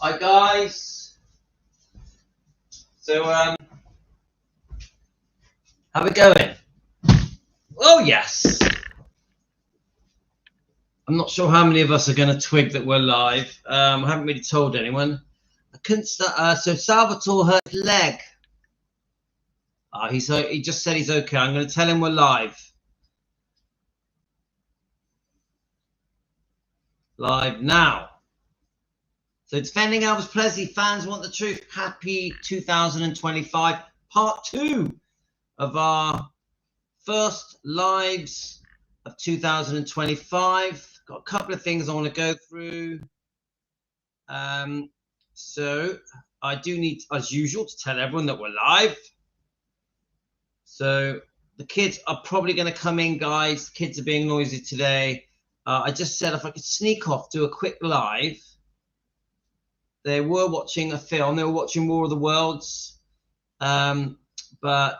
Hi guys. So how we going? Oh yes. I'm not sure how many of us are going to twig that we're live. I haven't really told anyone. I couldn't start. So Salvatore hurt his leg. He just said he's okay. I'm going to tell him we're live. Live now. So defending Elvis Presley, fans want the truth. Happy 2025, part 2 of our first lives of 2025. Got a couple of things I want to go through. So I do need, as usual, to tell everyone that we're live. So the kids are probably going to come in, guys. The kids are being noisy today. I just said if I could sneak off, do a quick live. They were watching a film. They were watching War of the Worlds. But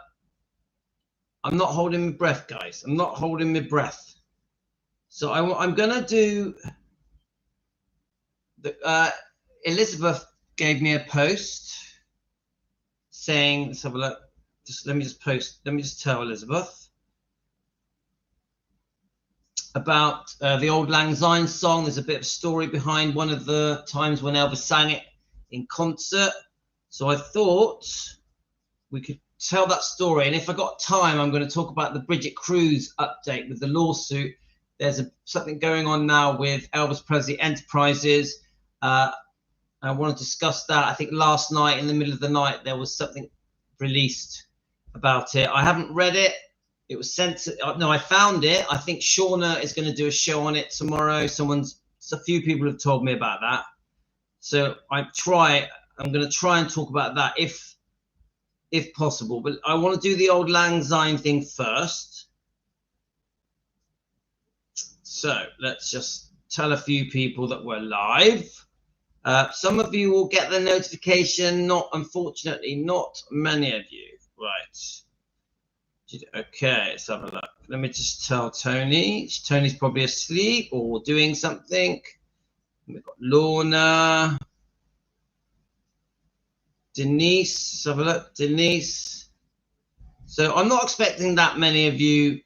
I'm not holding my breath, guys. I'm not holding my breath. So I'm going to do... Elizabeth gave me a post saying, let's have a look. Let me just tell Elizabeth about the Auld Lang Syne song. There's a bit of story behind one of the times when Elvis sang it in concert. So I thought we could tell that story. And if I got time, I'm going to talk about the KRUSE update with the lawsuit. There's something going on now with Elvis Presley Enterprises. I want to discuss that. I think last night, in the middle of the night, there was something released about it. I haven't read it. It was sent to, no, I found it. I think Shauna is going to do a show on it tomorrow. A few people have told me about that. So I'm going to try and talk about that if possible. But I want to do the Auld Lang Syne thing first. So let's just tell a few people that we're live. Some of you will get the notification. Unfortunately, not many of you. Right. Okay, let's have a look. Let me just tell Tony. Tony's probably asleep or doing something. We've got Lorna. Denise. Let's have a look. Denise. So I'm not expecting that many of you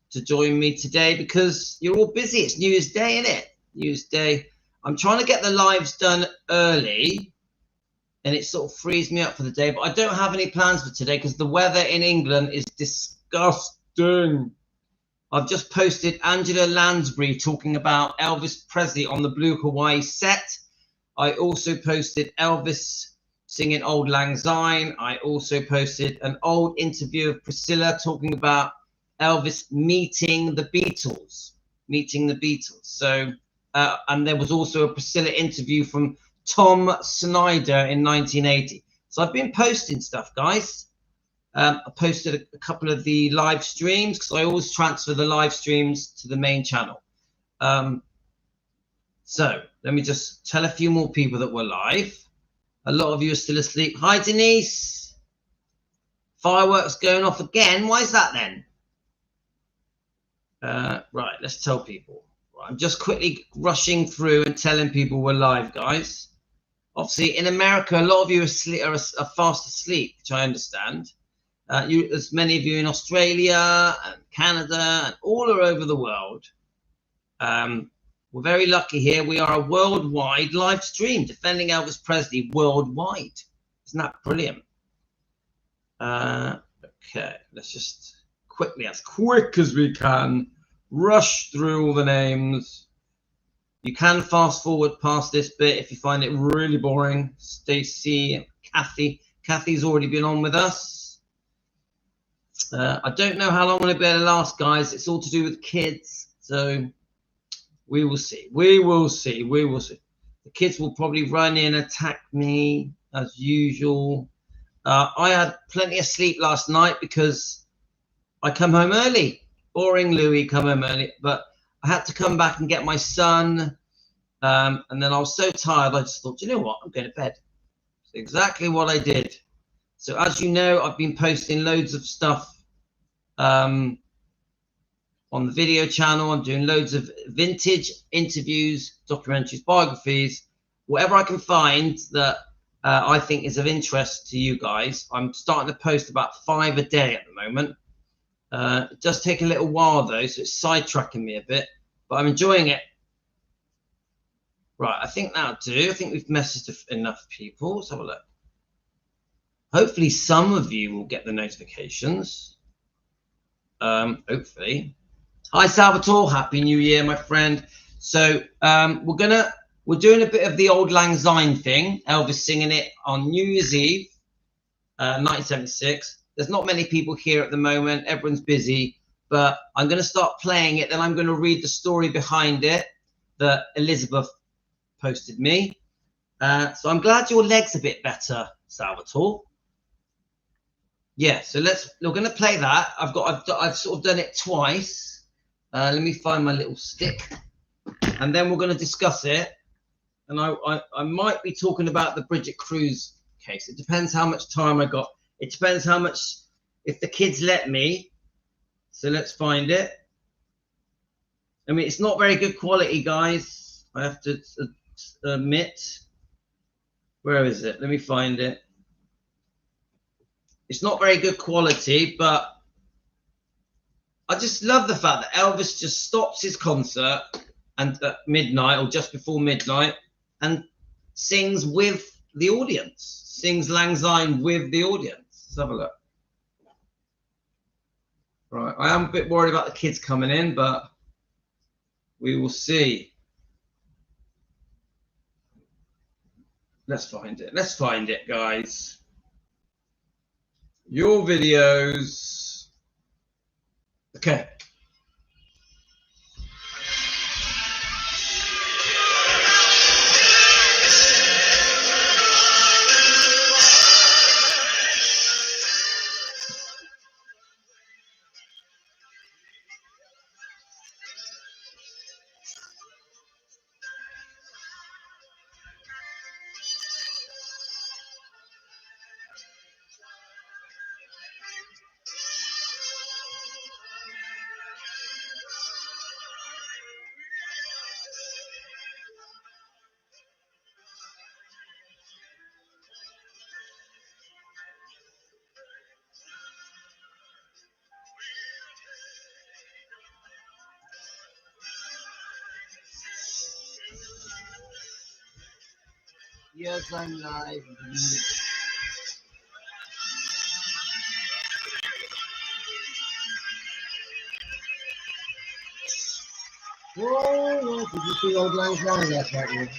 to join me today because you're all busy. It's New Year's Day, isn't it? New Year's Day. I'm trying to get the lives done early, and it sort of frees me up for the day. But I don't have any plans for today because the weather in England is disgusting. I've just posted Angela Lansbury talking about Elvis Presley on the Blue Hawaii set. I also posted Elvis singing Auld Lang Syne. I also posted an old interview of Priscilla talking about Elvis meeting the Beatles. So... and there was also a Priscilla interview from Tom Snyder in 1980. So I've been posting stuff, guys. I posted a couple of the live streams because I always transfer the live streams to the main channel. So let me just tell a few more people that we're live. A lot of you are still asleep. Hi, Denise. Fireworks going off again. Why is that then? Right, let's tell people. I'm just quickly rushing through and telling people we're live, guys. Obviously, in America, a lot of you are fast asleep, which I understand. There's many of you in Australia and Canada and all over the world. We're very lucky here. We are a worldwide live stream defending Elvis Presley worldwide. Isn't that brilliant? Okay, let's just quickly, as quick as we can, rush through all the names. You can fast forward past this bit if you find it really boring. Stacy, Kathy's already been on with us. I don't know how long it'll be able to last, guys. It's all to do with kids, so we will see. The kids will probably run in, attack me as usual. I had plenty of sleep last night because I come home early. Boring Louis, come home early, but I had to come back and get my son, and then I was so tired I just thought, you know what, I'm going to bed. That's exactly what I did. So as you know, I've been posting loads of stuff on the video channel. I'm doing loads of vintage interviews, documentaries, biographies whatever I can find that I think is of interest to you guys. I'm starting to post about 5 a day at the moment. It does take a little while though, so it's sidetracking me a bit, but I'm enjoying it. Right, I think that'll do. I think we've messaged enough people. Let's have a look. Hopefully some of you will get the notifications. Hopefully. Hi Salvatore, Happy New Year, my friend. So we're doing a bit of the Auld Lang Syne thing. Elvis singing it on New Year's Eve, 1976. There's not many people here at the moment. Everyone's busy, but I'm going to start playing it. Then I'm going to read the story behind it that Elizabeth posted me. So I'm glad your leg's a bit better, Salvatore. Yeah, so we're going to play that. I've sort of done it twice. Let me find my little stick, and then we're going to discuss it. And I might be talking about the BRIGITTE KRUSE case. It depends how much time I got. It depends how much, if the kids let me. So let's find it. I mean, it's not very good quality, guys. I have to admit. Where is it? Let me find it. It's not very good quality, but I just love the fact that Elvis just stops his concert and at midnight or just before midnight and sings with the audience, sings Lang Syne with the audience. Let's have a look. Right, I am a bit worried about the kids coming in, but we will see. Let's find it. Let's find it, guys. Your videos. Okay. Yes, I'm live. Whoa, did you see Auld Lang Syne last night?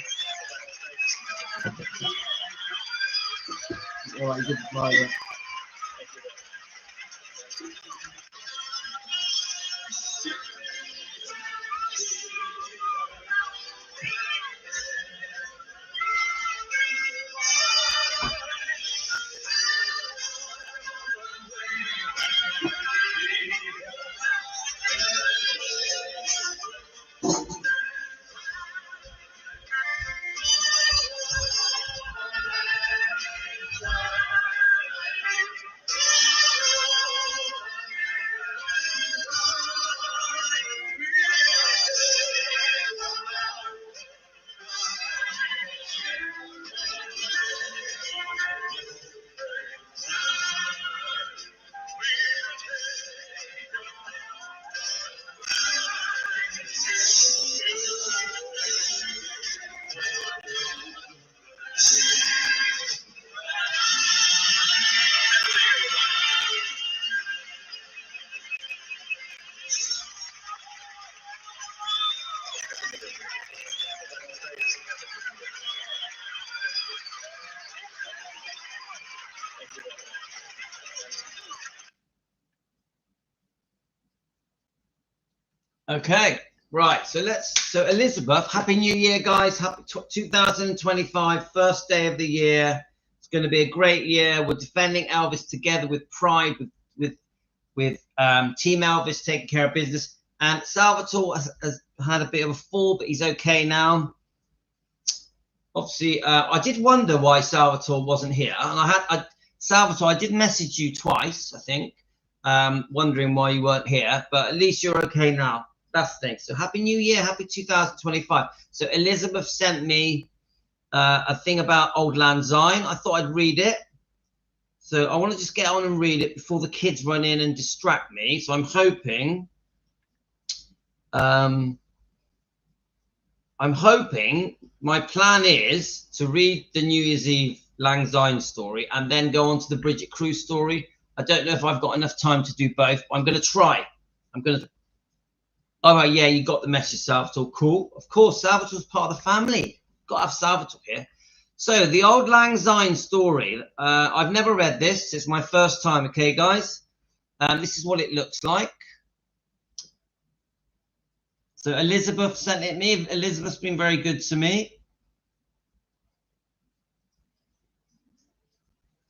All right, good to fly there. Okay, right. So Elizabeth, Happy New Year, guys. Happy 2025, first day of the year. It's going to be a great year. We're defending Elvis together with pride, with Team Elvis taking care of business. And Salvatore has had a bit of a fall, but he's okay now. Obviously, I did wonder why Salvatore wasn't here, and Salvatore, I did message you twice, I think, wondering why you weren't here, but at least you're okay now. That's the thing. So Happy New Year, happy 2025. So Elizabeth sent me a thing about Auld Lang Syne. I thought I'd read it. So I want to just get on and read it before the kids run in and distract me. So I'm hoping my plan is to read the New Year's Eve Lang Syne story and then go on to the Bridget KRUSE story. I don't know if I've got enough time to do both, but I'm going to try. All right, yeah, you got the message, Salvatore. Cool. Of course, Salvatore's part of the family. Got to have Salvatore here. So the Auld Lang Syne story. I've never read this. It's my first time, okay, guys? This is what it looks like. So Elizabeth sent it me. Elizabeth's been very good to me.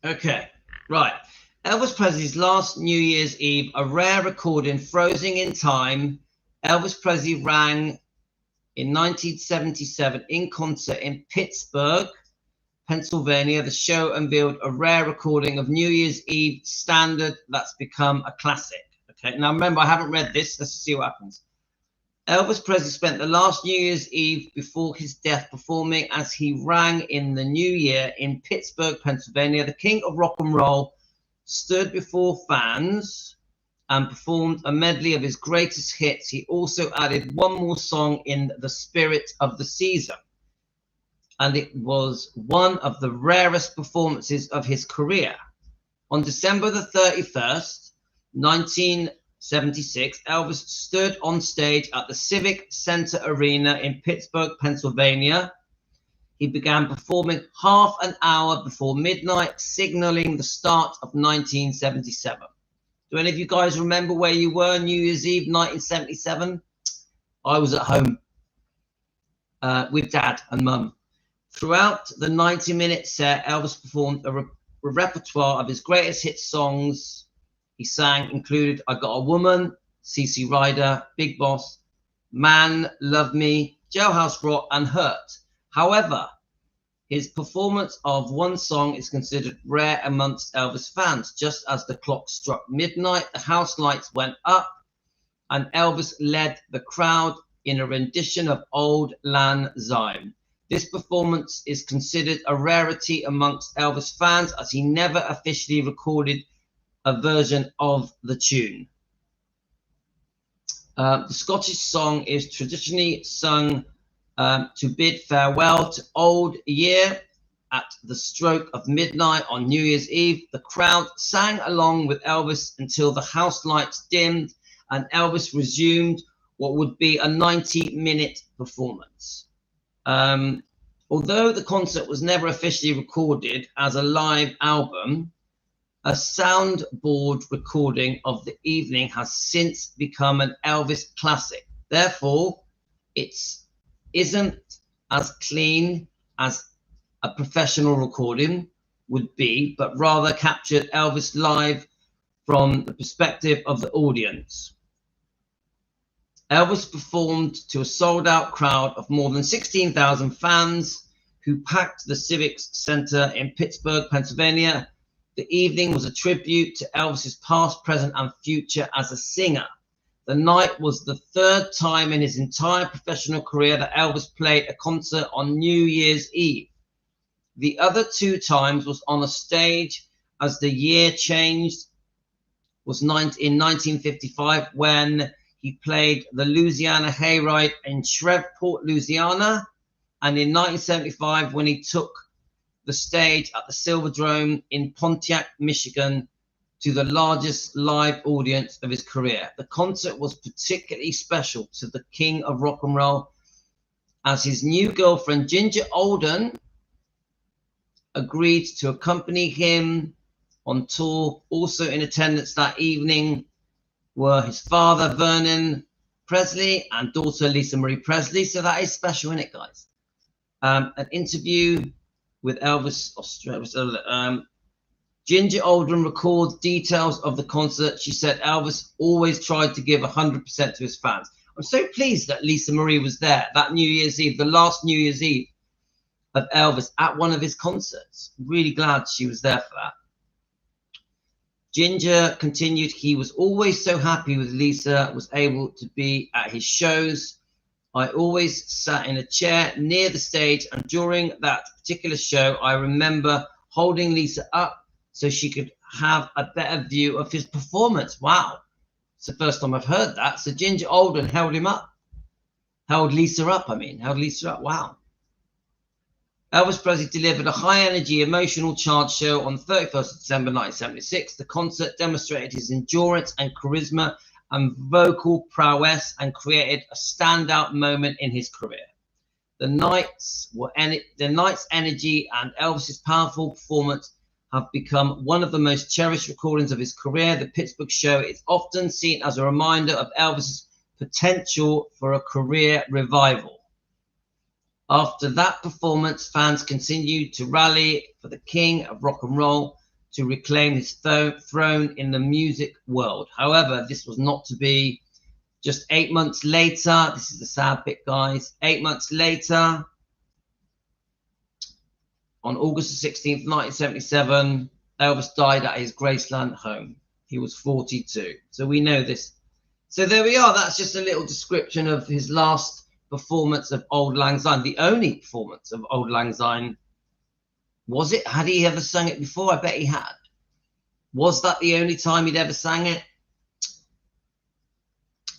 Okay, right. Elvis Presley's last New Year's Eve, a rare recording frozen in time. Elvis Presley rang in 1977 in concert in Pittsburgh, Pennsylvania. The show unveiled a rare recording of New Year's Eve standard that's become a classic. Okay, now remember, I haven't read this. Let's see what happens. Elvis Presley spent the last New Year's Eve before his death performing as he rang in the new year in Pittsburgh, Pennsylvania. The king of rock and roll stood before fans and performed a medley of his greatest hits. He also added one more song in the spirit of the season, and it was one of the rarest performances of his career. On December the 31st, 1976, Elvis stood on stage at the Civic Center Arena in Pittsburgh, Pennsylvania. He began performing half an hour before midnight, signaling the start of 1977. Do any of you guys remember where you were New Year's Eve 1977? I was at home with Dad and Mum. Throughout the 90-minute set, Elvis performed a repertoire of his greatest hit songs. He sang included I Got a Woman, CC Rider, Big Boss, Man, Love Me, Jailhouse Rock, and Hurt. However, his performance of one song is considered rare amongst Elvis fans. Just as the clock struck midnight, the house lights went up, and Elvis led the crowd in a rendition of Auld Lang Syne. This performance is considered a rarity amongst Elvis fans, as he never officially recorded a version of the tune. The Scottish song is traditionally sung to bid farewell to old year. At the stroke of midnight on New Year's Eve, the crowd sang along with Elvis until the house lights dimmed and Elvis resumed what would be a 90-minute performance. Although the concert was never officially recorded as a live album, a soundboard recording of the evening has since become an Elvis classic. Therefore, it isn't as clean as a professional recording would be, but rather captured Elvis live from the perspective of the audience. Elvis performed to a sold-out crowd of more than 16,000 fans who packed the Civic Center in Pittsburgh, Pennsylvania. The evening was a tribute to Elvis's past, present, and future as a singer. The night was the third time in his entire professional career that Elvis played a concert on New Year's Eve. The other two times was on a stage as the year changed, was in 1955 when he played the Louisiana Hayride in Shreveport, Louisiana, and in 1975 when he took the stage at the Silverdome in Pontiac, Michigan, to the largest live audience of his career. The concert was particularly special to the king of rock and roll, as his new girlfriend, Ginger Alden, agreed to accompany him on tour. Also in attendance that evening were his father, Vernon Presley, and daughter, Lisa Marie Presley. So that is special, isn't it, guys? An interview with Elvis, Ginger Alden records details of the concert. She said Elvis always tried to give 100% to his fans. I'm so pleased that Lisa Marie was there that New Year's Eve, the last New Year's Eve of Elvis at one of his concerts. Really glad she was there for that. Ginger continued, he was always so happy with Lisa, was able to be at his shows I always sat in a chair near the stage, and during that particular show, I remember holding Lisa up so she could have a better view of his performance. Wow. It's the first time I've heard that. So Ginger Alden held him up. Held Lisa up, held Lisa up. Wow. Elvis Presley delivered a high-energy, emotional charged show on the 31st of December 1976. The concert demonstrated his endurance and charisma and vocal prowess and created a standout moment in his career. The night's energy and Elvis's powerful performance have become one of the most cherished recordings of his career. The Pittsburgh show is often seen as a reminder of Elvis's potential for a career revival. After that performance, fans continued to rally for the king of rock and roll to reclaim his throne in the music world. However, this was not to be. Just 8 months later, this is the sad bit, guys. 8 months later, on August 16th, 1977, Elvis died at his Graceland home. He was 42. So we know this. So there we are. That's just a little description of his last performance of Auld Lang Syne, the only performance of Auld Lang Syne. Was it? Had he ever sung it before? I bet he had. Was that the only time he'd ever sang it?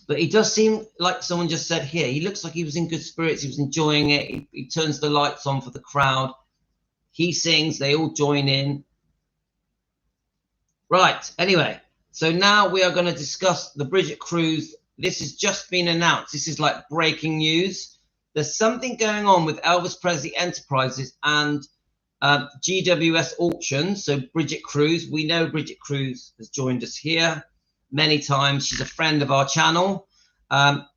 But he does seem like someone just said here. He looks like he was in good spirits. He was enjoying it. He turns the lights on for the crowd. He sings. They all join in. Right. Anyway, so now we are going to discuss the BRIGITTE KRUSE. This has just been announced. This is like breaking news. There's something going on with Elvis Presley Enterprises and GWS Auctions. So BRIGITTE KRUSE. We know BRIGITTE KRUSE has joined us here many times. She's a friend of our channel.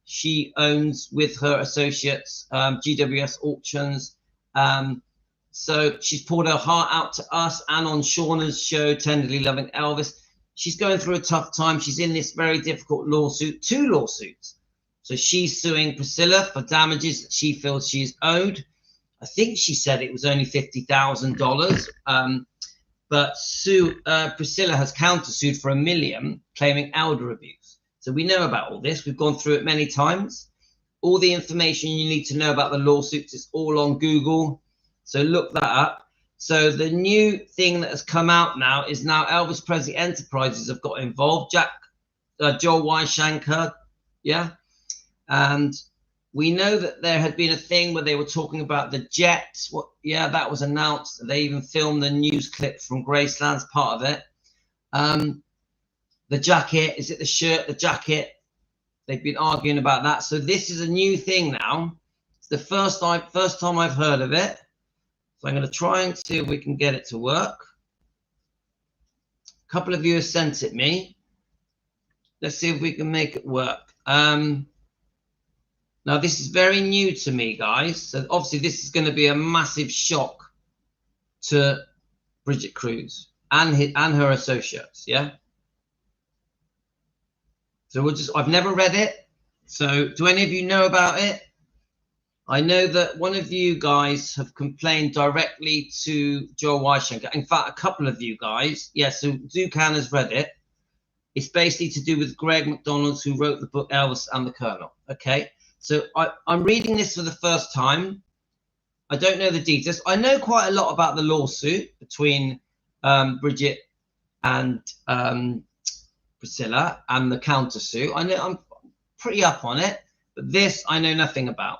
She owns with her associates GWS Auctions. So she's poured her heart out to us and on Shauna's show, Tenderly Loving Elvis. She's going through a tough time. She's in this very difficult lawsuit, 2 lawsuits. So she's suing Priscilla for damages that she feels she's owed. I think she said it was only $50,000. But Priscilla has countersued for $1 million, claiming elder abuse. So we know about all this. We've gone through it many times. All the information you need to know about the lawsuits is all on Google. So look that up. So the new thing that has come out now is now Elvis Presley Enterprises have got involved. Joel Weisshanker, yeah. And we know that there had been a thing where they were talking about the jets. Yeah, that was announced. They even filmed the news clip from Graceland's part of it. The jacket, is it the shirt, the jacket? They've been arguing about that. So this is a new thing now. It's the first time I've heard of it. So I'm going to try and see if we can get it to work. A couple of you have sent it me. Let's see if we can make it work. Now, this is very new to me, guys. So obviously, this is going to be a massive shock to BRIGITTE KRUSE and her associates, yeah? So I've never read it. So do any of you know about it? I know that one of you guys have complained directly to Joel Weisshanker. In fact, a couple of you guys. Yeah, so Zucan has read it. It's basically to do with Greg McDonald, who wrote the book Elvis and the Colonel. Okay, so I'm reading this for the first time. I don't know the details. I know quite a lot about the lawsuit between BRIGITTE and Priscilla and the countersuit. I know I'm pretty up on it, but this I know nothing about.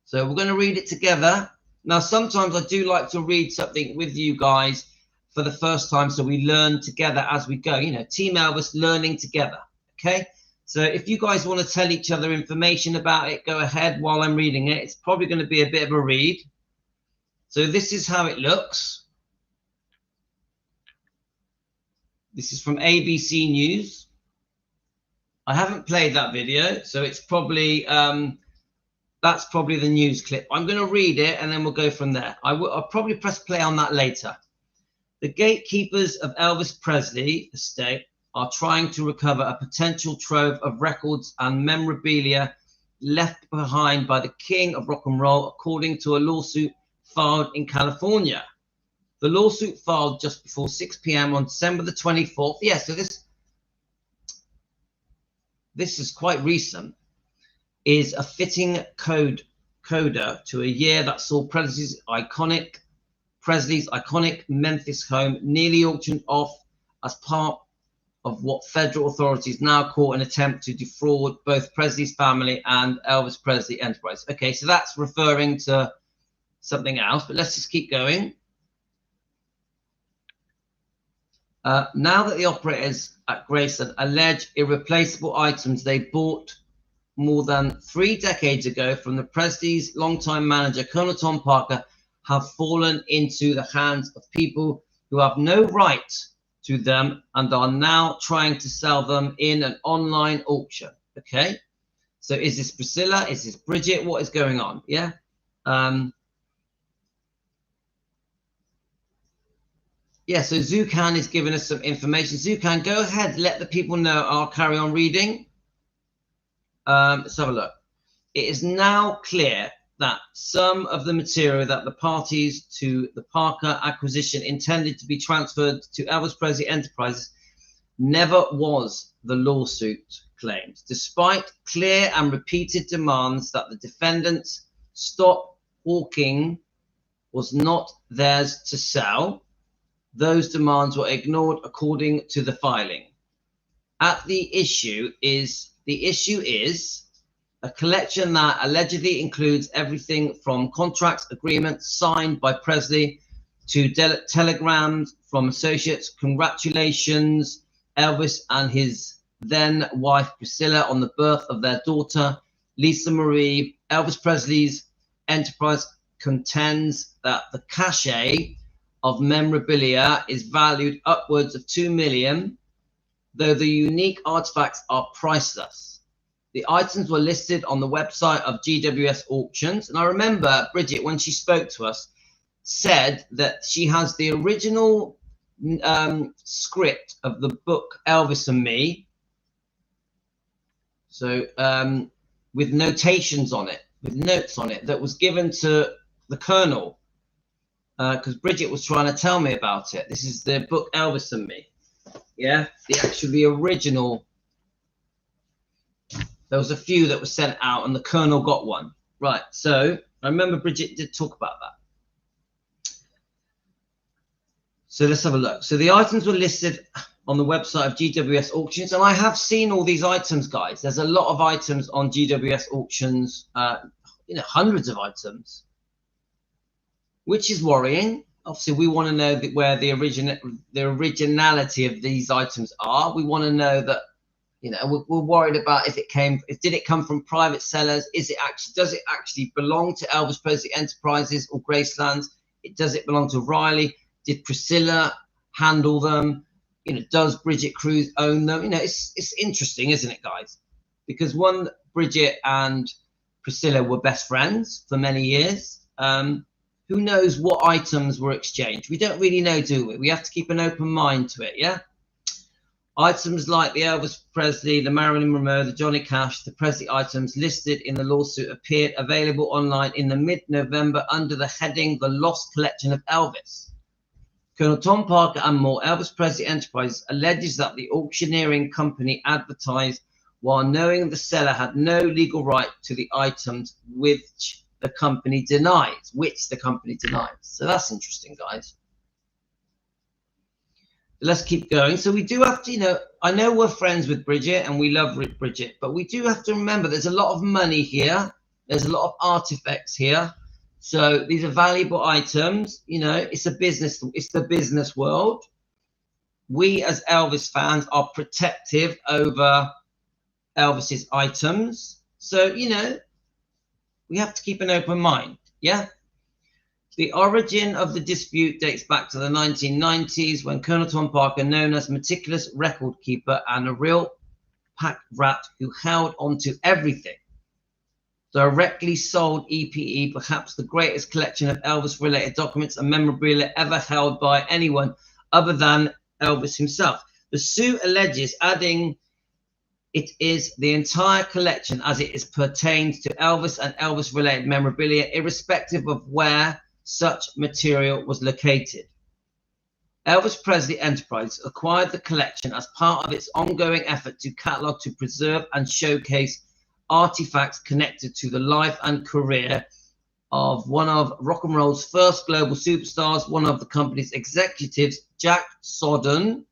So we're going to read it together. Now, sometimes I do like to read something with you guys for the first time so we learn together as we go. You know, Team Elvis learning together, okay? So if you guys want to tell each other information about it, go ahead while I'm reading it. It's probably going to be a bit of a read. So this is how it looks. This is from ABC News. I haven't played that video, so it's probably... that's probably the news clip. I'm going to read it and then we'll go from there. I'll probably press play on that later. The gatekeepers of Elvis Presley estate are trying to recover a potential trove of records and memorabilia left behind by the king of rock and roll, according to a lawsuit filed in California. The lawsuit filed just before 6 p.m. on December the 24th. Yeah, so this is quite recent. is a fitting coda to a year that saw Presley's iconic Memphis home nearly auctioned off as part of what federal authorities now call an attempt to defraud both Presley's family and Elvis Presley Enterprise. Okay, so that's referring to something else, but let's just keep going. Now that the operators at Graceland allege irreplaceable items they bought more than 3 decades ago from the Presley's longtime manager, Colonel Tom Parker, have fallen into the hands of people who have no right to them and are now trying to sell them in an online auction. Okay, so is this Priscilla? Is this Bridget? What is going on? Yeah. Yeah, so Zukan is giving us some information. Zukan, go ahead, let the people know. I'll carry on reading. Let's have a look. It is now clear that some of the material that the parties to the Parker acquisition intended to be transferred to Elvis Presley Enterprises never was, the lawsuit claims, despite clear and repeated demands that the defendants stop hawking was not theirs to sell. Those demands were ignored according to the filing. The issue is a collection that allegedly includes everything from contracts, agreements signed by Presley to telegrams from associates. Congratulations, Elvis and his then wife Priscilla, on the birth of their daughter, Lisa Marie. Elvis Presley's enterprise contends that the cachet of memorabilia is valued upwards of $2 million, though the unique artifacts are priceless. The items were listed on the website of GWS Auctions. And I remember Bridget, when she spoke to us, said that she has the original script of the book Elvis and Me. So with notations on it, with notes on it, that was given to the Colonel, because Bridget was trying to tell me about it. This is the book Elvis and Me. Yeah, the original. There was a few that were sent out and the Colonel got one. Right, so I remember Bridget did talk about that. So let's have a look. So the items were listed on the website of GWS Auctions, and I have seen all these items, guys. There's a lot of items on GWS Auctions, hundreds of items, which is worrying. Obviously, we want to know where the originality of these items are. We want to know that, we're worried about did it come from private sellers? Does it actually belong to Elvis Presley Enterprises or Graceland? Does it belong to Riley? Did Priscilla handle them? Does Bridget KRUSE own them? It's interesting, isn't it, guys? Because Bridget and Priscilla were best friends for many years. Who knows what items were exchanged? We don't really know, do we? We have to keep an open mind to it, yeah? Items like the Elvis Presley, the Marilyn Monroe, the Johnny Cash, the Presley items listed in the lawsuit appeared available online in the mid-November under the heading The Lost Collection of Elvis. Colonel Tom Parker and more, Elvis Presley Enterprises, alleges that the auctioneering company advertised while knowing the seller had no legal right to the items, which the company denies. So that's interesting, guys. Let's keep going. So we do have to, I know we're friends with Bridget and we love Bridget, but we do have to remember there's a lot of money here. There's a lot of artifacts here. So these are valuable items. It's the business world. We as Elvis fans are protective over Elvis's items. So, we have to keep an open mind. Yeah. The origin of the dispute dates back to the 1990s when Colonel Tom Parker, known as meticulous record keeper and a real pack rat who held onto everything, directly sold EPE, perhaps the greatest collection of Elvis-related documents and memorabilia ever held by anyone other than Elvis himself. The suit alleges, adding, it is the entire collection as it is pertains to Elvis and Elvis-related memorabilia, irrespective of where such material was located. Elvis Presley Enterprises acquired the collection as part of its ongoing effort to catalog, to preserve and showcase artifacts connected to the life and career of one of rock and roll's first global superstars. One of the company's executives, Jack Sodden,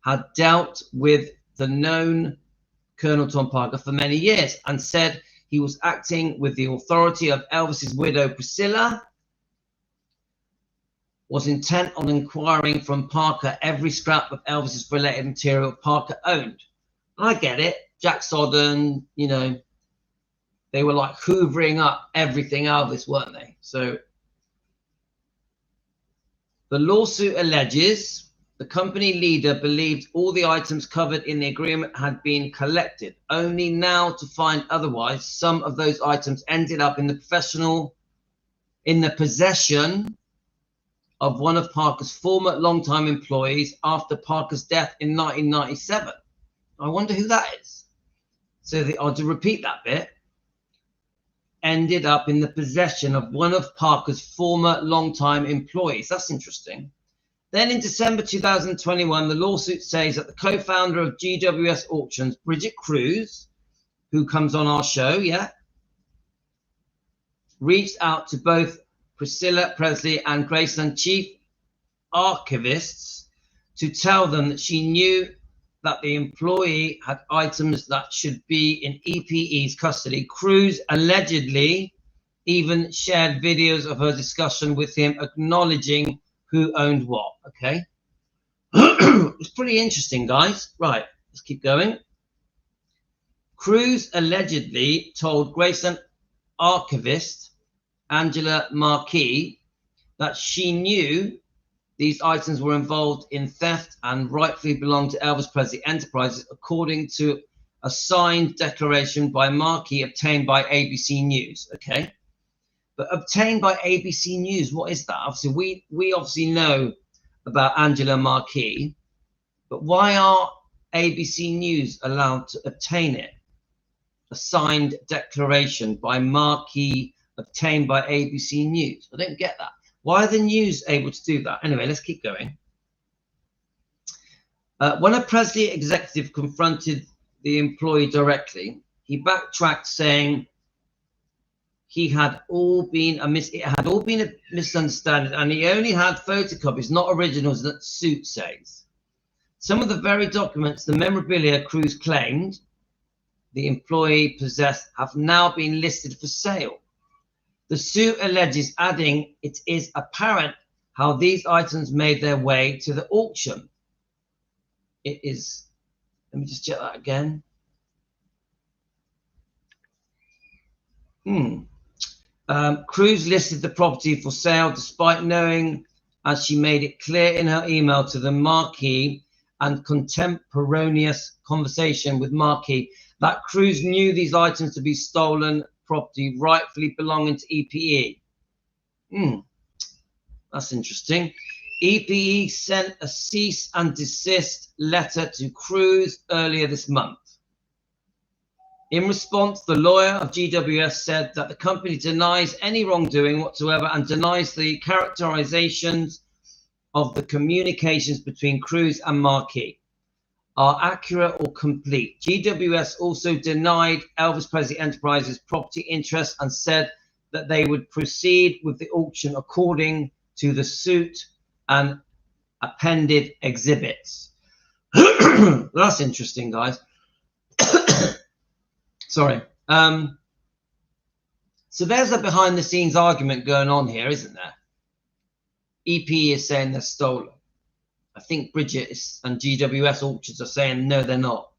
had dealt with the known Colonel Tom Parker for many years and said he was acting with the authority of Elvis's widow, Priscilla, was intent on inquiring from Parker every scrap of Elvis's related material Parker owned. And I get it. Jack Sodden, you know, they were like hoovering up everything Elvis, weren't they? So the lawsuit alleges the company leader believed all the items covered in the agreement had been collected, only now to find otherwise. Some of those items ended up in the possession of one of Parker's former longtime employees after Parker's death in 1997. I wonder who that is. So I'll just repeat that bit. Ended up in the possession of one of Parker's former longtime employees. That's interesting. Then in December 2021, the lawsuit says that the co-founder of GWS Auctions, BRIGITTE KRUSE, who comes on our show, reached out to both Priscilla Presley and Graceland chief archivists to tell them that she knew that the employee had items that should be in EPE's custody. KRUSE allegedly even shared videos of her discussion with him, acknowledging who owned what. Okay. It's pretty interesting, guys. Right, let's keep going. KRUSE allegedly told Graceland archivist Angela Marquis that she knew these items were involved in theft and rightfully belonged to Elvis Presley Enterprises, according to a signed declaration by Marquis obtained by ABC News. Okay. But obtained by ABC News, what is that? Obviously, we obviously know about Angela Marquis, but why are ABC News allowed to obtain it? A signed declaration by Marquis obtained by ABC News. I don't get that. Why are the news able to do that? Anyway, let's keep going. When a Presley executive confronted the employee directly, he backtracked, saying it had all been a misunderstanding, and he only had photocopies, not originals, that suit says. Some of the very documents, the memorabilia KRUSE claimed the employee possessed, have now been listed for sale. The suit alleges, adding, it is apparent how these items made their way to the auction. It is, let me just check that again. KRUSE listed the property for sale despite knowing, as she made it clear in her email to the Marquis and contemporaneous conversation with Marquis, that KRUSE knew these items to be stolen property rightfully belonging to EPE. That's interesting. EPE sent a cease and desist letter to KRUSE earlier this month. In response, the lawyer of GWS said that the company denies any wrongdoing whatsoever and denies the characterizations of the communications between KRUSE and Marquis are accurate or complete. GWS also denied Elvis Presley Enterprises property interest and said that they would proceed with the auction according to the suit and appended exhibits. That's interesting, guys. Sorry. So there's a behind the scenes argument going on here, isn't there? EP is saying they're stolen. I think BRIGITTE and GWS Auctions are saying no, they're not.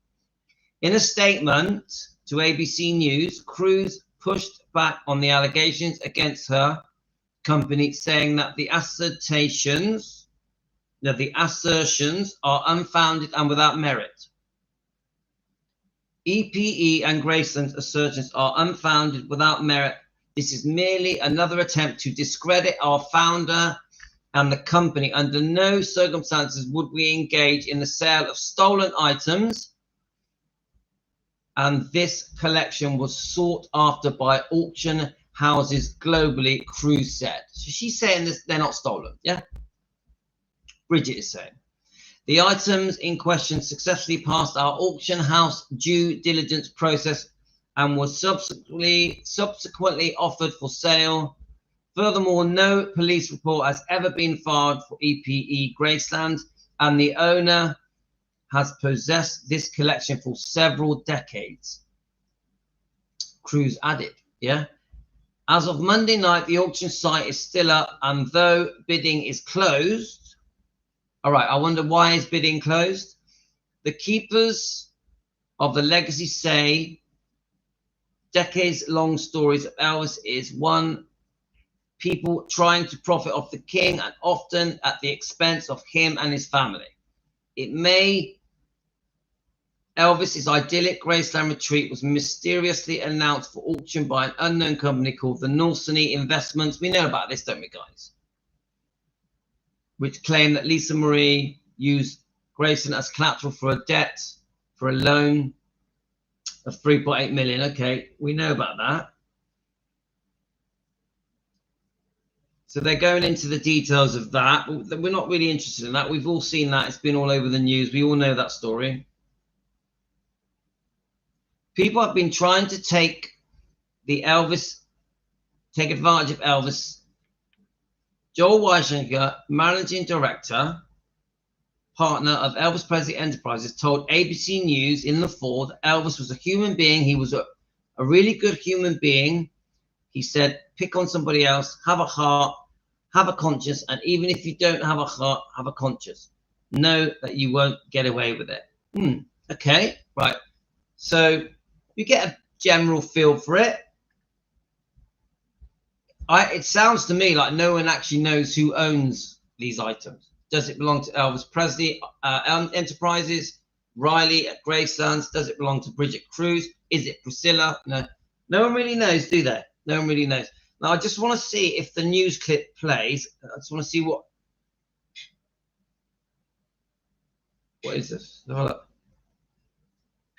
In a statement to ABC News, KRUSE pushed back on the allegations against her company, saying that the assertions are unfounded and without merit. EPE and Graceland's assertions are unfounded, without merit. This is merely another attempt to discredit our founder and the company. Under no circumstances would we engage in the sale of stolen items, and this collection was sought after by auction houses globally, KRUSE said. So she's saying this, they're not stolen, yeah? BRIGITTE is saying. The items in question successfully passed our auction house due diligence process and was subsequently offered for sale. Furthermore, no police report has ever been filed for EPE Graceland, and the owner has possessed this collection for several decades. KRUSE added, yeah. As of Monday night, the auction site is still up, and though bidding is closed, all right, I wonder why is bidding closed? The keepers of the legacy say decades-long stories of Elvis is one, people trying to profit off the king, and often at the expense of him and his family. It may Elvis's idyllic Graceland retreat was mysteriously announced for auction by an unknown company called the Syne Investments. We know about this, don't we, guys? Which claimed that Lisa Marie used Graceland as collateral for a debt, for a loan of 3.8 million. Okay, we know about that. So they're going into the details of that. We're not really interested in that. We've all seen that. It's been all over the news. We all know that story. People have been trying to take advantage of Elvis. Joel Weisinger, managing director, partner of Elvis Presley Enterprises, told ABC News in the fall that Elvis was a human being. He was a really good human being. He said, pick on somebody else, have a heart, have a conscience, and even if you don't have a heart, have a conscience. Know that you won't get away with it. Okay, right. So you get a general feel for it. It sounds to me like no one actually knows who owns these items. Does it belong to Elvis Presley Enterprises, Riley at Gracelands? Does it belong to Brigitte KRUSE? Is it Priscilla? No one really knows, do they? No one really knows. Now, I just want to see if the news clip plays. I just want to see what is this? Hold up.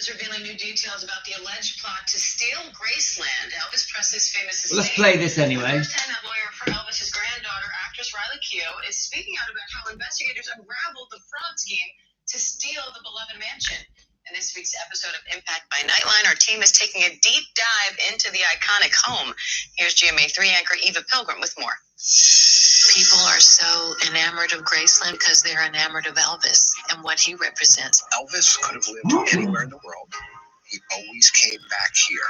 Revealing new details about the alleged plot to steal Graceland, Elvis Presley's famous estate. Well, let's play this anyway. First-hand lawyer for Elvis's granddaughter, actress Riley Keough, is speaking out about how investigators unraveled the fraud scheme to steal the beloved mansion. In this week's episode of Impact by Nightline, our team is taking a deep dive into the iconic home. Here's GMA3 anchor Eva Pilgrim with more. People are so enamored of Graceland because they're enamored of Elvis and what he represents. Elvis could have lived anywhere in the world. He always came back here.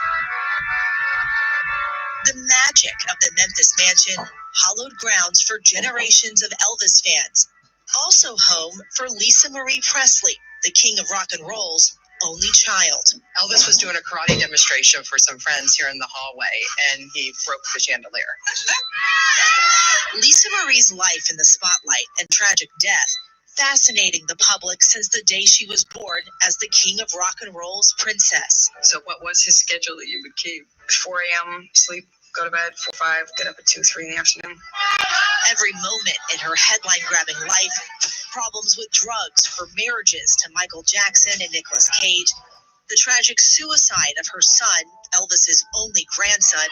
The magic of the Memphis mansion, hallowed grounds for generations of Elvis fans. Also home for Lisa Marie Presley, the king of rock and roll's only child. Elvis was doing a karate demonstration for some friends here in the hallway, and he broke the chandelier. Lisa Marie's life in the spotlight and tragic death fascinating the public since the day she was born as the king of rock and roll's princess. So what was his schedule that you would keep? 4 a.m., sleep, go to bed, 4, 5, get up at 2, 3 in the afternoon. Every moment in her headline-grabbing life, problems with drugs, her marriages to Michael Jackson and Nicolas Cage, the tragic suicide of her son, Elvis's only grandson,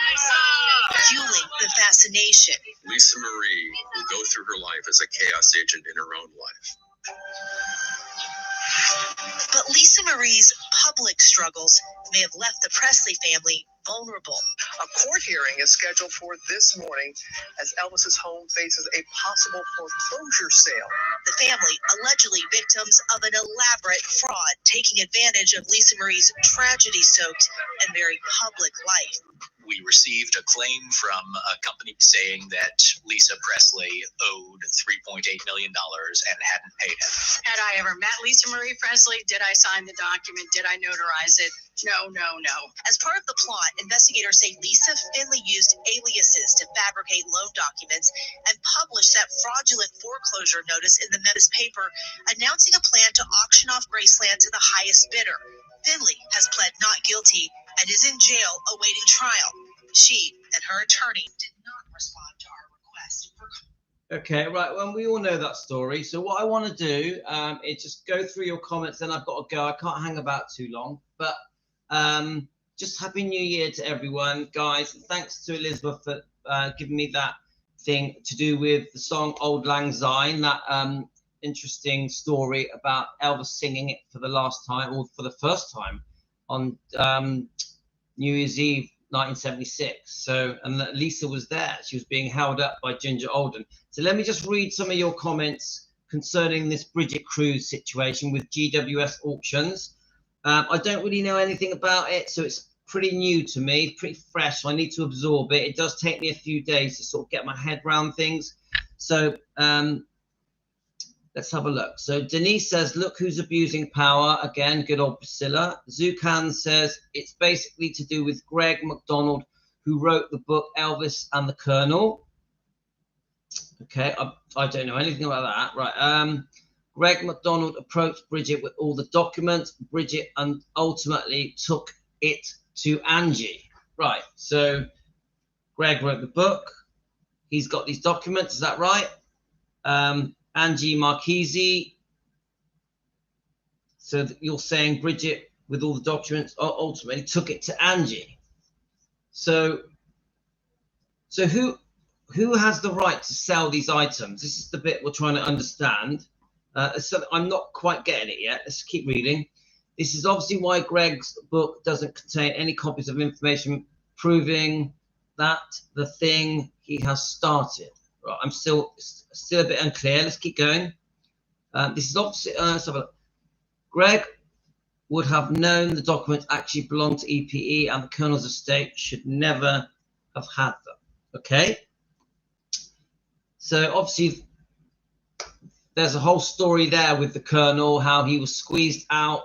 fueling the fascination. Lisa Marie will go through her life as a chaos agent in her own life. But Lisa Marie's public struggles may have left the Presley family vulnerable. A court hearing is scheduled for this morning as Elvis's home faces a possible foreclosure sale. The family allegedly victims of an elaborate fraud, taking advantage of Lisa Marie's tragedy-soaked and very public life. We received a claim from a company saying that Lisa Presley owed $3.8 million and hadn't paid it. Had I ever met Lisa Marie Presley? Did I sign the document? Did I notarize it? No. As part of the plot, investigators say Lisa Finley used aliases to fabricate loan documents and published that fraudulent foreclosure notice in the Memphis paper, announcing a plan to auction off Graceland to the highest bidder. Finley has pled not guilty and is in jail awaiting trial. She and her attorney did not respond to our request for... Okay, right. Well, we all know that story. So what I want to do is just go through your comments. Then I've got to go. I can't hang about too long. But just Happy New Year to everyone, guys. Thanks to Elizabeth for giving me that thing to do with the song Auld Lang Syne, that interesting story about Elvis singing it for the last time, or for the first time, on New Year's Eve 1976. So, and Lisa was there. She was being held up by Ginger Alden. So let me just read some of your comments concerning this Bridget KRUSE situation with GWS Auctions. I don't really know anything about it, so it's pretty new to me, pretty fresh. So I need to absorb it. It does take me a few days to sort of get my head around things. So let's have a look. So Denise says, look who's abusing power. Again, good old Priscilla. Zukan says, it's basically to do with Greg McDonald, who wrote the book Elvis and the Colonel. Okay, I don't know anything about that. Right. Greg McDonald approached Bridget with all the documents. Bridget ultimately took it to Angie. Right. So Greg wrote the book. He's got these documents. Is that right? Angie Marchese. So you're saying Bridget, with all the documents, ultimately took it to Angie. So who has the right to sell these items? This is the bit we're trying to understand. So I'm not quite getting it yet. Let's keep reading. This is obviously why Greg's book doesn't contain any copies of information proving that the thing he has started. Right, I'm still a bit unclear. Let's keep going. This is obviously let's have a look. Greg would have known the documents actually belonged to EPE, and the Colonel's estate should never have had them. Okay. So obviously there's a whole story there with the Colonel, how he was squeezed out.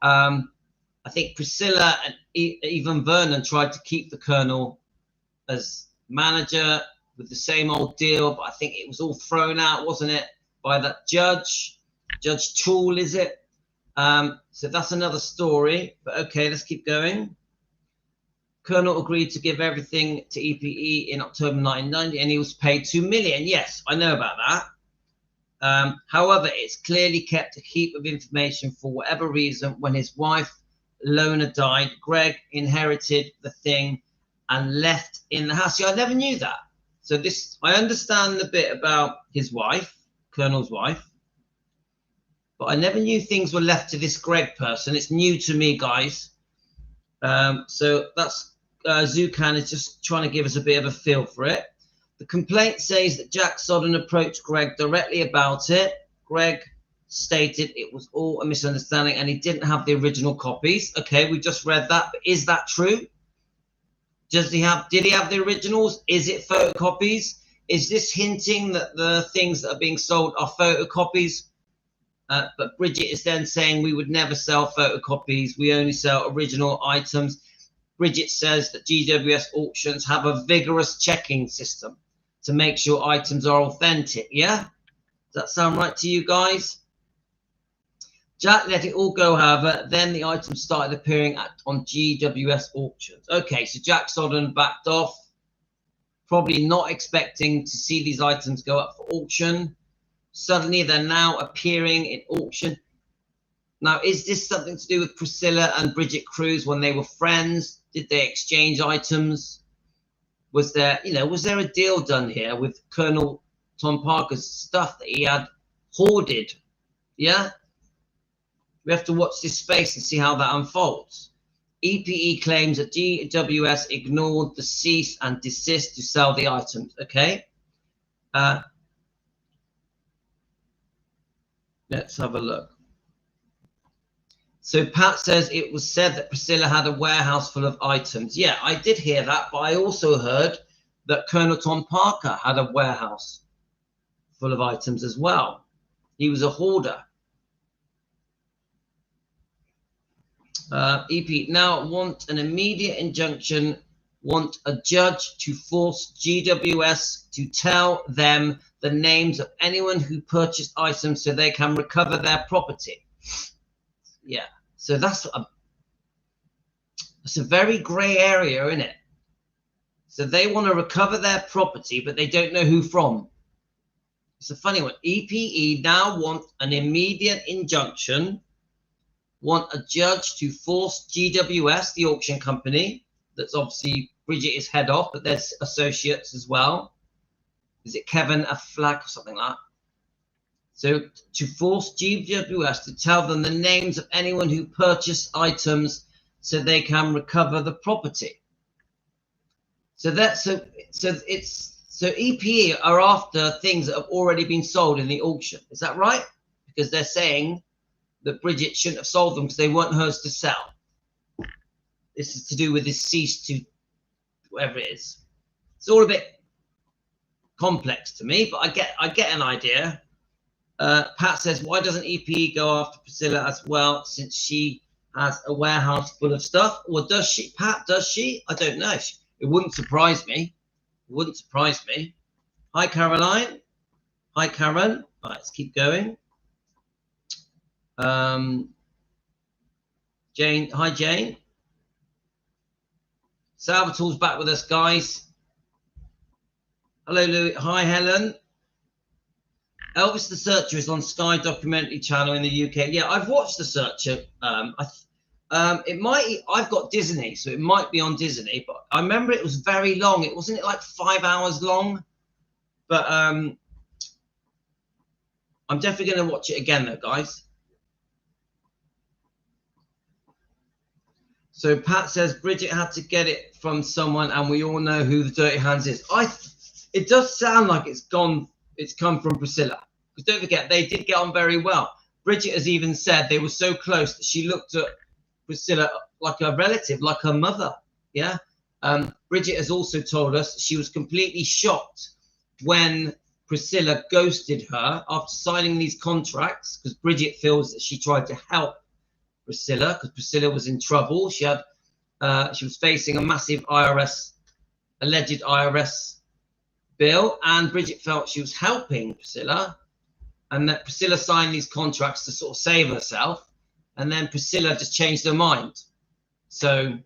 I think Priscilla and even Vernon tried to keep the Colonel as manager with the same old deal, but I think it was all thrown out, wasn't it, by that Judge Toole, is it? So that's another story, but okay, let's keep going. Colonel agreed to give everything to EPE in October 1990, and he was paid $2 million. Yes, I know about that. However, it's clearly kept a heap of information for whatever reason. When his wife, Lona, died, Greg inherited the thing and left in the house. See, I never knew that. So this, I understand the bit about his wife, Colonel's wife, but I never knew things were left to this Greg person. It's new to me, guys. So that's Zukan is just trying to give us a bit of a feel for it. The complaint says that Jack Sodden approached Greg directly about it. Greg stated it was all a misunderstanding and he didn't have the original copies. Okay, we just read that, but is that true? Did he have the originals? Is it photocopies? Is this hinting that the things that are being sold are photocopies? But Bridget is then saying we would never sell photocopies. We only sell original items. Bridget says that GWS Auctions have a vigorous checking system to make sure items are authentic. Yeah? Does that sound right to you guys? Jack let it all go, however. Then the items started appearing on GWS Auctions. Okay, so Jack Sodden backed off, probably not expecting to see these items go up for auction. Suddenly, they're now appearing in auction. Now, is this something to do with Priscilla and Bridget KRUSE when they were friends? Did they exchange items? Was there a deal done here with Colonel Tom Parker's stuff that he had hoarded? Yeah? We have to watch this space and see how that unfolds. EPE claims that GWS ignored the cease and desist to sell the items. Okay? Let's have a look. So Pat says it was said that Priscilla had a warehouse full of items. Yeah, I did hear that, but I also heard that Colonel Tom Parker had a warehouse full of items as well. He was a hoarder. EP now want an immediate injunction, want a judge to force GWS to tell them the names of anyone who purchased items so they can recover their property. Yeah, so that's a very gray area, isn't it? So they want to recover their property, but they don't know who from. It's a funny one. EPE now want an immediate injunction, want a judge to force GWS, the auction company, that's obviously Bridget is head of, but there's associates as well. Is it Kevin Affleck or something like that? So to force GWS to tell them the names of anyone who purchased items so they can recover the property. So EPE are after things that have already been sold in the auction. Is that right? Because they're saying that Bridget shouldn't have sold them because they weren't hers to sell. This is to do with this cease to whatever it is. It's all a bit complex to me, but I get an idea. Pat says, why doesn't EPE go after Priscilla as well, since she has a warehouse full of stuff? Or does she, Pat? Does she? I don't know. It wouldn't surprise me. It wouldn't surprise me. Hi, Caroline. Hi, Karen. All right, let's keep going. Jane. Hi, Jane. Salvatore's back with us, guys. Hello, Louis. Hi, Helen. Elvis the Searcher is on Sky documentary channel in the UK. Yeah, I've watched The Searcher. It might. I've got Disney, so it might be on Disney. But I remember it was very long. It wasn't it like 5 hours long. But I'm definitely going to watch it again, though, guys. So Pat says Bridget had to get it from someone, and we all know who the Dirty Hands is. It does sound like it's come from Priscilla. Because don't forget, they did get on very well. Bridget has even said they were so close that she looked at Priscilla like a relative, like her mother. Yeah. Bridget has also told us she was completely shocked when Priscilla ghosted her after signing these contracts, because Bridget feels that she tried to help Priscilla because Priscilla was in trouble. She was facing a massive alleged IRS bill, and Bridget felt she was helping Priscilla, and that Priscilla signed these contracts to sort of save herself, and then Priscilla just changed her mind. So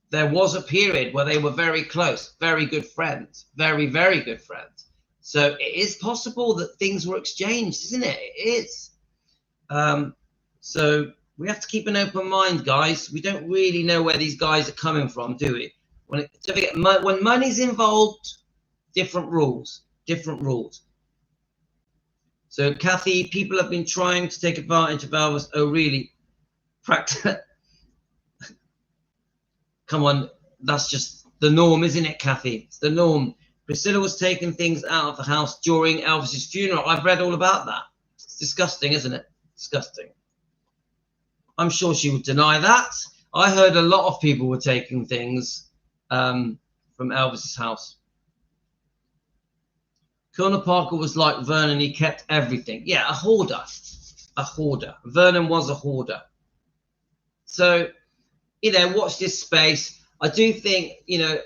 there was a period where they were very close, very good friends, very, very good friends. So it is possible that things were exchanged, isn't it? It is. So we have to keep an open mind, guys. We don't really know where these guys are coming from, do we? When money's involved, different rules, different rules. So Kathy, people have been trying to take advantage of Elvis. Oh, really? Practice. Come on, that's just the norm, isn't it, Kathy? It's the norm. Priscilla was taking things out of the house during Elvis's funeral. I've read all about that. It's disgusting, isn't it? Disgusting. I'm sure she would deny that. I heard a lot of people were taking things from Elvis's house. Colonel Parker was like Vernon. He kept everything. Yeah, a hoarder. A hoarder. Vernon was a hoarder. So, you know, watch this space. I do think, you know,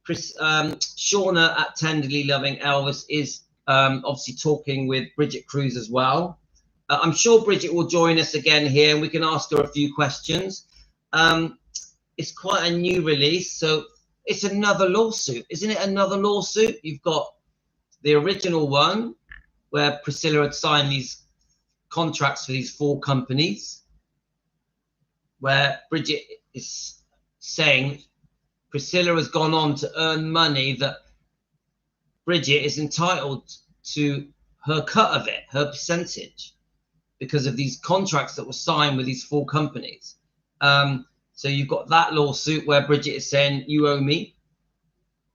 Shauna at Tenderly Loving Elvis is obviously talking with Bridget KRUSE as well. I'm sure Bridget will join us again here, and we can ask her a few questions. It's quite a new release, so it's another lawsuit, isn't it? Another lawsuit. You've got the original one where Priscilla had signed these contracts for these 4 companies, where Bridget is saying Priscilla has gone on to earn money that Bridget is entitled to her cut of it, her percentage, because of these contracts that were signed with these 4 companies. So you've got that lawsuit where Bridget is saying, you owe me.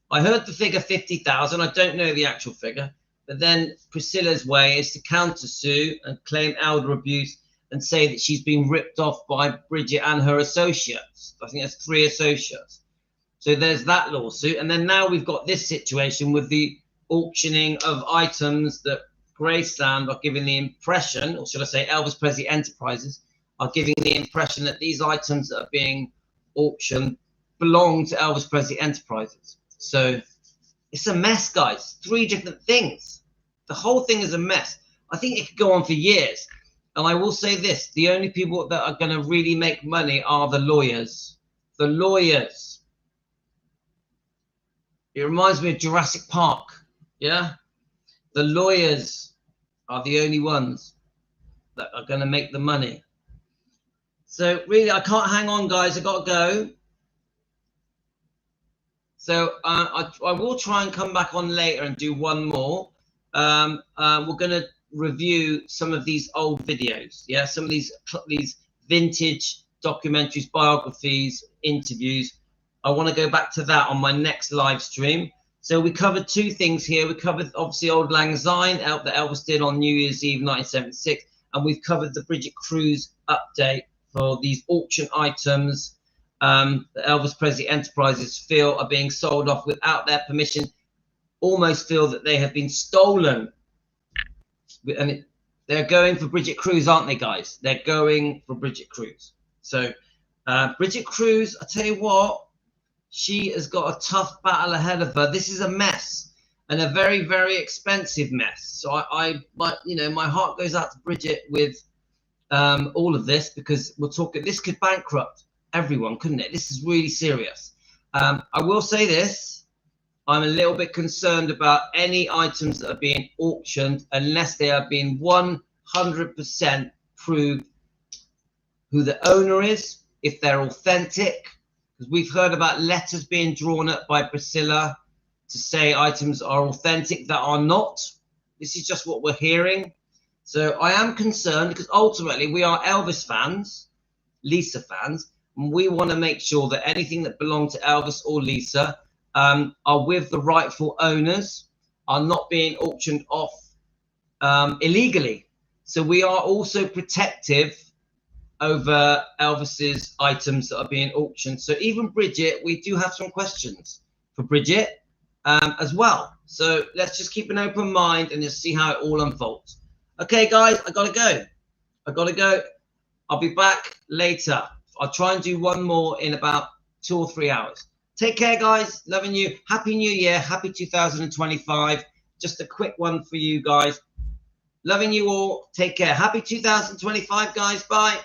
I heard the figure 50,000. I don't know the actual figure. But then Priscilla's way is to countersue and claim elder abuse and say that she's been ripped off by Bridget and her associates. I think that's 3 associates. So there's that lawsuit. And then now we've got this situation with the auctioning of items that Graceland are giving the impression, or should I say Elvis Presley Enterprises, are giving the impression that these items that are being auctioned belong to Elvis Presley Enterprises. So it's a mess, guys. 3 different things. The whole thing is a mess. I think it could go on for years. And I will say this, the only people that are going to really make money are the lawyers. The lawyers. It reminds me of Jurassic Park. Yeah? The lawyers are the only ones that are going to make the money. So really, I can't hang on, guys. I've got to go. So I will try and come back on later and do one more. We're going to review some of these old videos. Yeah, some of these vintage documentaries, biographies, interviews. I want to go back to that on my next live stream. So we covered two things here. We covered obviously Auld Lang Syne that Elvis did on New Year's Eve 1976, and we've covered the Brigitte KRUSE update for these auction items that Elvis Presley Enterprises feel are being sold off without their permission, almost feel that they have been stolen. And they're going for Brigitte KRUSE, aren't they, guys? They're going for Brigitte KRUSE. So Brigitte KRUSE, I tell you what, she has got a tough battle ahead of her. This is a mess, and a very, very expensive mess. So my heart goes out to Brigitte with all of this, because we're talking, this could bankrupt everyone, couldn't it? This is really serious. I will say this: I'm a little bit concerned about any items that are being auctioned unless they are being 100% proved who the owner is, if they're authentic. Because we've heard about letters being drawn up by Priscilla to say items are authentic that are not. This is just what we're hearing. So I am concerned, because ultimately we are Elvis fans, Lisa fans, and we want to make sure that anything that belongs to Elvis or Lisa are with the rightful owners, are not being auctioned off illegally. So we are also protective over Elvis's items that are being auctioned. So even Brigitte, we do have some questions for Brigitte as well. So let's just keep an open mind and just see how it all unfolds. Okay, guys, I gotta go. I'll be back later. I'll try and do one more in about 2 or 3 hours. Take care, guys. Loving you. Happy New Year. Happy 2025. Just a quick one for you guys. Loving you all. Take care. Happy 2025, guys. Bye.